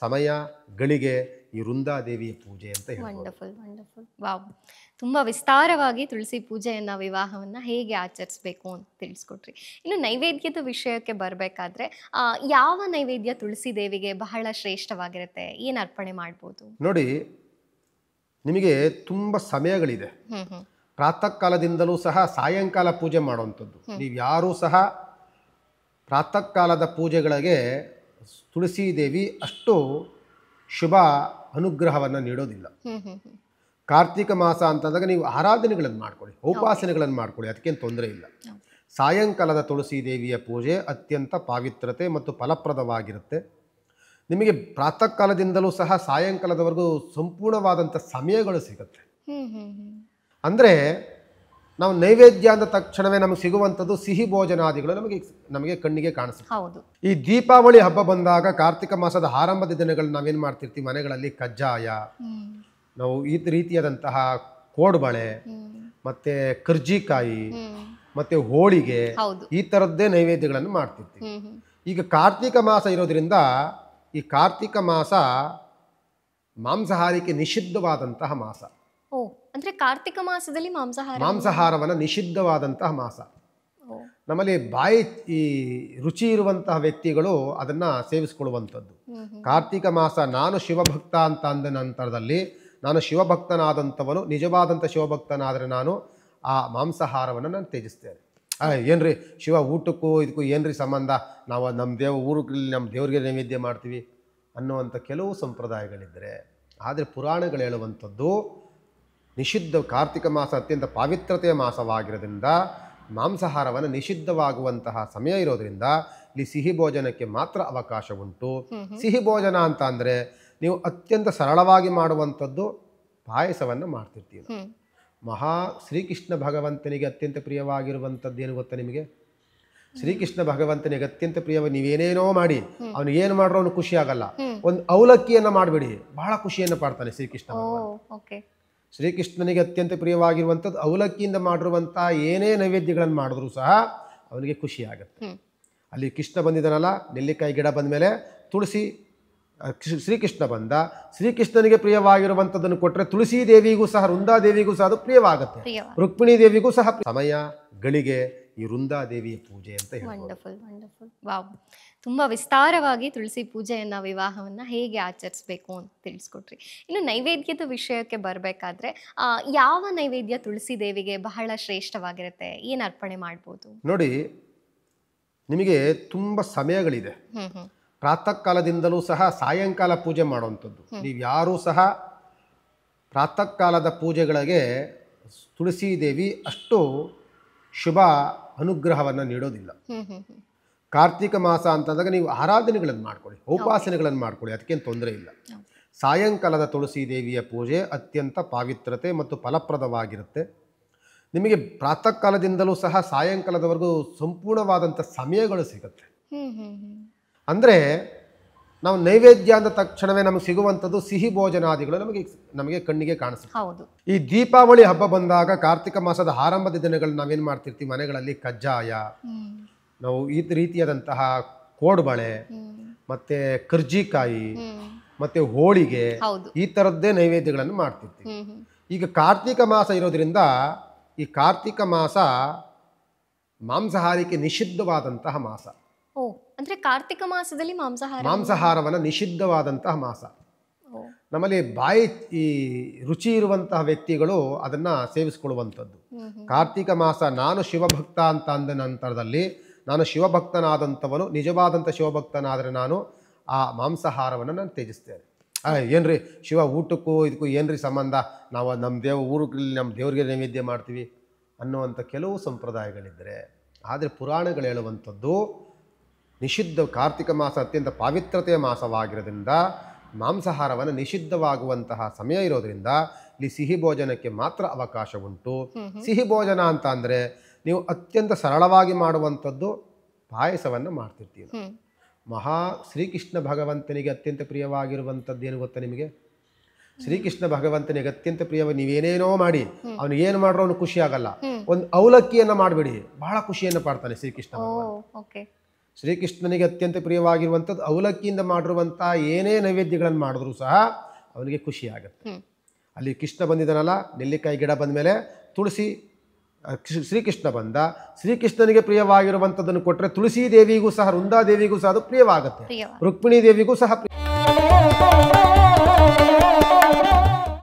ಸಮಯ ಗಳಿಗೆ ಈ ವೃಂದಾದೇವಿಯ ಪೂಜೆ ಅಂತ ಹೇಳ್ಬೋದು. Wonderful wonderful wow. ತುಂಬ ವಿಸ್ತಾರವಾಗಿ ತುಳಸಿ ಪೂಜೆಯನ್ನ ವಿವಾಹವನ್ನ ಹೇಗೆ ಆಚರಿಸಬೇಕು ಅಂತ ತಿಳಿಸ್ಕೊಟ್ರಿ. ಇನ್ನು ನೈವೇದ್ಯದ ವಿಷಯಕ್ಕೆ ಬರಬೇಕಾದ್ರೆ ಯಾವ ನೈವೇದ್ಯ ತುಳಸಿ ದೇವಿಗೆ ಬಹಳ ಶ್ರೇಷ್ಠವಾಗಿರುತ್ತೆ, ಏನು ಅರ್ಪಣೆ ಮಾಡ್ಬೋದು? ನೋಡಿ, ನಿಮಗೆ ತುಂಬ ಸಮಯಗಳಿದೆ. ಪ್ರಾತಃ ಕಾಲದಿಂದಲೂ ಸಹ ಸಾಯಂಕಾಲ ಪೂಜೆ ಮಾಡುವಂಥದ್ದು. ನೀವು ಯಾರೂ ಸಹ ಪ್ರಾತಃ ಕಾಲದ ಪೂಜೆಗಳಿಗೆ ತುಳಸಿ ದೇವಿ ಅಷ್ಟು ಶುಭ ಅನುಗ್ರಹವನ್ನು ನೀಡೋದಿಲ್ಲ. ಕಾರ್ತಿಕ ಮಾಸ ಅಂತಂದಾಗ ನೀವು ಆರಾಧನೆಗಳನ್ನು ಮಾಡ್ಕೊಳ್ಳಿ, ಉಪಾಸನೆಗಳನ್ನು ಮಾಡ್ಕೊಳ್ಳಿ, ಅದಕ್ಕೇನು ತೊಂದರೆ ಇಲ್ಲ. ಸಾಯಂಕಾಲದ ತುಳಸಿ ದೇವಿಯ ಪೂಜೆ ಅತ್ಯಂತ ಪಾವಿತ್ರತೆ ಮತ್ತು ಫಲಪ್ರದವಾಗಿರುತ್ತೆ. ನಿಮಗೆ ಪ್ರಾತಃ ಕಾಲದಿಂದಲೂ ಸಹ ಸಾಯಂಕಾಲದವರೆಗೂ ಸಂಪೂರ್ಣವಾದಂಥ ಸಮಯಗಳು ಸಿಗುತ್ತೆ. ಅಂದರೆ ನಾವು ನೈವೇದ್ಯ ಅಂದ ತಕ್ಷಣವೇ ನಮಗೆ ಸಿಗುವಂಥದ್ದು ಸಿಹಿ ಭೋಜನಾದಿಗಳು ನಮಗೆ ಕಣ್ಣಿಗೆ ಕಾಣಿಸುತ್ತೆ. ಈ ದೀಪಾವಳಿ ಹಬ್ಬ ಬಂದಾಗ ಕಾರ್ತಿಕ ಮಾಸದ ಆರಂಭದ ದಿನಗಳು ನಾವೇನು ಮಾಡ್ತಿರ್ತೀವಿ, ಮನೆಗಳಲ್ಲಿ ಕಜ್ಜಾಯ, ನಾವು ಈ ರೀತಿಯಾದಂತಹ ಕೋಡ್ಬಳೆ, ಮತ್ತೆ ಕರ್ಜಿಕಾಯಿ, ಮತ್ತೆ ಹೋಳಿಗೆ, ಈ ಥರದ್ದೇ ನೈವೇದ್ಯಗಳನ್ನು ಮಾಡ್ತಿರ್ತೀವಿ. ಈಗ ಕಾರ್ತಿಕ ಮಾಸ ಇರೋದ್ರಿಂದ ಈ ಕಾರ್ತಿಕ ಮಾಸ ಮಾಂಸಾಹಾರಕ್ಕೆ ನಿಷಿದ್ಧವಾದಂತಹ ಮಾಸ. ಅಂದ್ರೆ ಕಾರ್ತಿಕ ಮಾಸದಲ್ಲಿ ಮಾಂಸಾಹಾರವನ್ನು ನಿಷಿದ್ಧವಾದಂತಹ ಮಾಸ. ನಮ್ಮಲ್ಲಿ ಈ ರುಚಿ ಇರುವಂತಹ ವ್ಯಕ್ತಿಗಳು ಅದನ್ನ ಸೇವಿಸ್ಕೊಳ್ಳುವಂಥದ್ದು. ಕಾರ್ತಿಕ ಮಾಸ ನಾನು ಶಿವಭಕ್ತ ಅಂತ ಅಂದ ನಂತರದಲ್ಲಿ ನಾನು ಶಿವಭಕ್ತನಾದಂಥವನು, ನಿಜವಾದಂಥ ಶಿವಭಕ್ತನಾದರೆ ನಾನು ಆ ಮಾಂಸಾಹಾರವನ್ನು ನಾನು ತ್ಯಜಿಸ್ತೇನೆ. ಏನ್ರಿ ಶಿವ ಊಟಕ್ಕೂ ಇದಕ್ಕೂ ಏನ್ರಿ ಸಂಬಂಧ, ನಾವು ನಮ್ಮ ಊರಿಗೆ ನಮ್ಮ ದೇವರಿಗೆ ನೈವೇದ್ಯ ಮಾಡ್ತೀವಿ ಅನ್ನುವಂಥ ಕೆಲವು ಸಂಪ್ರದಾಯಗಳಿದ್ದರೆ, ಆದರೆ ಪುರಾಣಗಳು ಹೇಳುವಂಥದ್ದು ನಿಷಿದ್ಧ ಕಾರ್ತಿಕ ಮಾಸ ಅತ್ಯಂತ ಪಾವಿತ್ರತೆಯ ಮಾಸವಾಗಿರೋದ್ರಿಂದ ಮಾಂಸಾಹಾರವನ್ನು ನಿಷಿದ್ಧವಾಗುವಂತಹ ಸಮಯ ಇರೋದ್ರಿಂದ ಇಲ್ಲಿ ಸಿಹಿ ಭೋಜನಕ್ಕೆ ಮಾತ್ರ ಅವಕಾಶ ಉಂಟು. ಸಿಹಿ ಭೋಜನ ಅಂತ ಅಂದರೆ ನೀವು ಅತ್ಯಂತ ಸರಳವಾಗಿ ಮಾಡುವಂಥದ್ದು ಪಾಯಸವನ್ನು ಮಾಡ್ತಿರ್ತೀವಿ. ಶ್ರೀಕೃಷ್ಣ ಭಗವಂತನಿಗೆ ಅತ್ಯಂತ ಪ್ರಿಯವಾಗಿರುವಂಥದ್ದು ಏನು ಗೊತ್ತಾ ನಿಮಗೆ? ಶ್ರೀಕೃಷ್ಣ ಭಗವಂತನಿಗೆ ಅತ್ಯಂತ ಪ್ರಿಯವಾಗಿ ನೀವೇನೇನೋ ಮಾಡಿ ಅವನು ಏನು ಮಾಡ್ರೋ ಅವನು ಖುಷಿ ಆಗಲ್ಲ. ಒಂದು ಅವಲಕ್ಕಿಯನ್ನು ಮಾಡಿಬಿಡಿ, ಬಹಳ ಖುಷಿಯನ್ನು ಪಡ್ತಾನೆ ಶ್ರೀಕೃಷ್ಣ. ಶ್ರೀಕೃಷ್ಣನಿಗೆ ಅತ್ಯಂತ ಪ್ರಿಯವಾಗಿರುವಂಥದ್ದು ಅವಲಕ್ಕಿಯಿಂದ ಮಾಡಿರುವಂತಹ ಏನೇ ನೈವೇದ್ಯಗಳನ್ನು ಮಾಡಿದ್ರು ಸಹ ಅವನಿಗೆ ಖುಷಿ ಆಗುತ್ತೆ. ಅಲ್ಲಿ ಕೃಷ್ಣ ಬಂದಿದ್ದಾನಲ್ಲ, ನೆಲ್ಲಿಕಾಯಿ ಗಿಡ ಬಂದ ಮೇಲೆ ತುಳಸಿ ಶ್ರೀಕೃಷ್ಣ ಬಂದ, ಶ್ರೀಕೃಷ್ಣನಿಗೆ ಪ್ರಿಯವಾಗಿರುವಂಥದ್ದನ್ನು ಕೊಟ್ಟರೆ ತುಳಸಿ ದೇವಿಗೂ ಸಹ ವೃಂದಾದೇವಿಗೂ ಸಹ ಅದು ಪ್ರಿಯವಾಗುತ್ತೆ, ರುಕ್ಮಿಣಿ ದೇವಿಗೂ ಸಹ. ಸಮಯ ಗಳಿಗೆ ಈ ವೃಂದಾದೇವಿಯ ಪೂಜೆ ಅಂತ ಹೇಳ್ಬೋದು. Wonderful wonderful wow. ತುಂಬ ವಿಸ್ತಾರವಾಗಿ ತುಳಸಿ ಪೂಜೆಯನ್ನ ವಿವಾಹವನ್ನ ಹೇಗೆ ಆಚರಿಸಬೇಕು ಅಂತ ತಿಳಿಸ್ಕೊಟ್ರಿ. ಇನ್ನು ನೈವೇದ್ಯದ ವಿಷಯಕ್ಕೆ ಬರಬೇಕಾದ್ರೆ ಯಾವ ನೈವೇದ್ಯ ತುಳಸಿ ದೇವಿಗೆ ಬಹಳ ಶ್ರೇಷ್ಠವಾಗಿರುತ್ತೆ, ಏನು ಅರ್ಪಣೆ ಮಾಡ್ಬೋದು? ನೋಡಿ, ನಿಮಗೆ ತುಂಬ ಸಮಯಗಳಿದೆ. ಪ್ರಾತಃ ಕಾಲದಿಂದಲೂ ಸಹ ಸಾಯಂಕಾಲ ಪೂಜೆ ಮಾಡುವಂಥದ್ದು. ನೀವು ಯಾರೂ ಸಹ ಪ್ರಾತಃ ಕಾಲದ ಪೂಜೆಗಳಿಗೆ ತುಳಸಿ ದೇವಿ ಅಷ್ಟು ಶುಭ ಅನುಗ್ರಹವನ್ನು ನೀಡೋದಿಲ್ಲ. ಕಾರ್ತಿಕ ಮಾಸ ಅಂತಂದಾಗ ನೀವು ಆರಾಧನೆಗಳನ್ನು ಮಾಡ್ಕೊಳ್ಳಿ, ಉಪಾಸನೆಗಳನ್ನು ಮಾಡ್ಕೊಳ್ಳಿ, ಅದಕ್ಕೇನು ತೊಂದರೆ ಇಲ್ಲ. ಸಾಯಂಕಾಲದ ತುಳಸಿ ದೇವಿಯ ಪೂಜೆ ಅತ್ಯಂತ ಪಾವಿತ್ರತೆ ಮತ್ತು ಫಲಪ್ರದವಾಗಿರುತ್ತೆ. ನಿಮಗೆ ಪ್ರಾತಃ ಕಾಲದಿಂದಲೂ ಸಹ ಸಾಯಂಕಾಲದವರೆಗೂ ಸಂಪೂರ್ಣವಾದಂಥ ಸಮಯಗಳು ಸಿಗುತ್ತೆ. ಅಂದರೆ ನಾವು ನೈವೇದ್ಯ ಅಂದ ತಕ್ಷಣವೇ ನಮಗೆ ಸಿಗುವಂಥದ್ದು ಸಿಹಿ ಭೋಜನಾದಿಗಳು ನಮಗೆ ಕಣ್ಣಿಗೆ ಕಾಣಿಸುತ್ತೆ. ಈ ದೀಪಾವಳಿ ಹಬ್ಬ ಬಂದಾಗ ಕಾರ್ತಿಕ ಮಾಸದ ಆರಂಭದ ದಿನಗಳು ನಾವೇನು ಮಾಡ್ತಿರ್ತೀವಿ, ಮನೆಗಳಲ್ಲಿ ಕಜ್ಜಾಯ, ನಾವು ಈ ರೀತಿಯಾದಂತಹ ಕೋಡ್ಬಳೆ, ಮತ್ತೆ ಕರ್ಜಿಕಾಯಿ, ಮತ್ತೆ ಹೋಳಿಗೆ, ಈ ಥರದ್ದೇ ನೈವೇದ್ಯಗಳನ್ನು ಮಾಡ್ತಿರ್ತೀವಿ. ಈಗ ಕಾರ್ತಿಕ ಮಾಸ ಇರೋದ್ರಿಂದ ಈ ಕಾರ್ತಿಕ ಮಾಸ ಮಾಂಸಾಹಾರಕ್ಕೆ ನಿಷಿದ್ಧವಾದಂತಹ ಮಾಸ. ಅಂದ್ರೆ ಕಾರ್ತಿಕ ಮಾಸದಲ್ಲಿ ಮಾಂಸಾಹಾರವನ್ನು ನಿಷಿದ್ಧವಾದಂತಹ ಮಾಸ. ನಮ್ಮಲ್ಲಿ ಈ ರುಚಿ ಇರುವಂತಹ ವ್ಯಕ್ತಿಗಳು ಅದನ್ನ ಸೇವಿಸ್ಕೊಳ್ಳುವಂಥದ್ದು. ಕಾರ್ತಿಕ ಮಾಸ ನಾನು ಶಿವಭಕ್ತ ಅಂತ ಅಂದ ನಂತರದಲ್ಲಿ ನಾನು ಶಿವಭಕ್ತನಾದಂಥವನು, ನಿಜವಾದಂಥ ಶಿವಭಕ್ತನಾದರೆ ನಾನು ಆ ಮಾಂಸಾಹಾರವನ್ನು ನಾನು ತ್ಯಜಿಸ್ತೇನೆ. ಏನ್ರಿ ಶಿವ ಊಟಕ್ಕೂ ಇದಕ್ಕೂ ಏನ್ರಿ ಸಂಬಂಧ, ನಾವು ನಮ್ಮ ಊರಿಗೆ ನಮ್ಮ ದೇವರಿಗೆ ನೈವೇದ್ಯ ಮಾಡ್ತೀವಿ ಅನ್ನುವಂಥ ಕೆಲವು ಸಂಪ್ರದಾಯಗಳಿದ್ದರೆ, ಆದರೆ ಪುರಾಣಗಳು ಹೇಳುವಂಥದ್ದು ನಿಷಿದ್ಧ ಕಾರ್ತಿಕ ಮಾಸ ಅತ್ಯಂತ ಪಾವಿತ್ರತೆಯ ಮಾಸವಾಗಿರೋದ್ರಿಂದ ಮಾಂಸಾಹಾರವನ್ನು ನಿಷಿದ್ಧವಾಗುವಂತಹ ಸಮಯ ಇರೋದ್ರಿಂದ ಇಲ್ಲಿ ಸಿಹಿ ಭೋಜನಕ್ಕೆ ಮಾತ್ರ ಅವಕಾಶ ಉಂಟು. ಸಿಹಿ ಭೋಜನ ಅಂತ ಅಂದರೆ ನೀವು ಅತ್ಯಂತ ಸರಳವಾಗಿ ಮಾಡುವಂಥದ್ದು ಪಾಯಸವನ್ನು ಮಾಡ್ತಿರ್ತೀವಿ. ಶ್ರೀಕೃಷ್ಣ ಭಗವಂತನಿಗೆ ಅತ್ಯಂತ ಪ್ರಿಯವಾಗಿರುವಂಥದ್ದು ಏನು ಗೊತ್ತಾ ನಿಮಗೆ? ಶ್ರೀಕೃಷ್ಣ ಭಗವಂತನಿಗೆ ಅತ್ಯಂತ ಪ್ರಿಯವಾಗಿ ನೀವೇನೇನೋ ಮಾಡಿ ಅವನು ಏನು ಮಾಡ್ರೋ ಅವನು ಖುಷಿ ಆಗಲ್ಲ. ಒಂದು ಅವಲಕ್ಕಿಯನ್ನು ಮಾಡಿಬಿಡಿ, ಬಹಳ ಖುಷಿಯನ್ನು ಪಡ್ತಾನೆ ಶ್ರೀಕೃಷ್ಣ. ಶ್ರೀಕೃಷ್ಣನಿಗೆ ಅತ್ಯಂತ ಪ್ರಿಯವಾಗಿರುವಂಥದ್ದು ಅವಲಕ್ಕಿಯಿಂದ ಮಾಡಿರುವಂಥ ಏನೇ ನೈವೇದ್ಯಗಳನ್ನು ಮಾಡಿದ್ರೂ ಸಹ ಅವನಿಗೆ ಖುಷಿ ಆಗುತ್ತೆ. ಅಲ್ಲಿ ಕೃಷ್ಣ ಬಂದಿದ್ದಾನಲ್ಲ, ನೆಲ್ಲಿಕಾಯಿ ಗಿಡ ಬಂದ ಮೇಲೆ ತುಳಸಿ, ಶ್ರೀಕೃಷ್ಣ ಬಂದ, ಶ್ರೀಕೃಷ್ಣನಿಗೆ ಪ್ರಿಯವಾಗಿರುವಂಥದ್ದನ್ನು ಕೊಟ್ಟರೆ ತುಳಸಿ ದೇವಿಗೂ ಸಹ, ವೃಂದಾದೇವಿಗೂ ಸಹ ಅದು ಪ್ರಿಯವಾಗುತ್ತೆ, ರುಕ್ಮಿಣಿ ದೇವಿಗೂ ಸಹ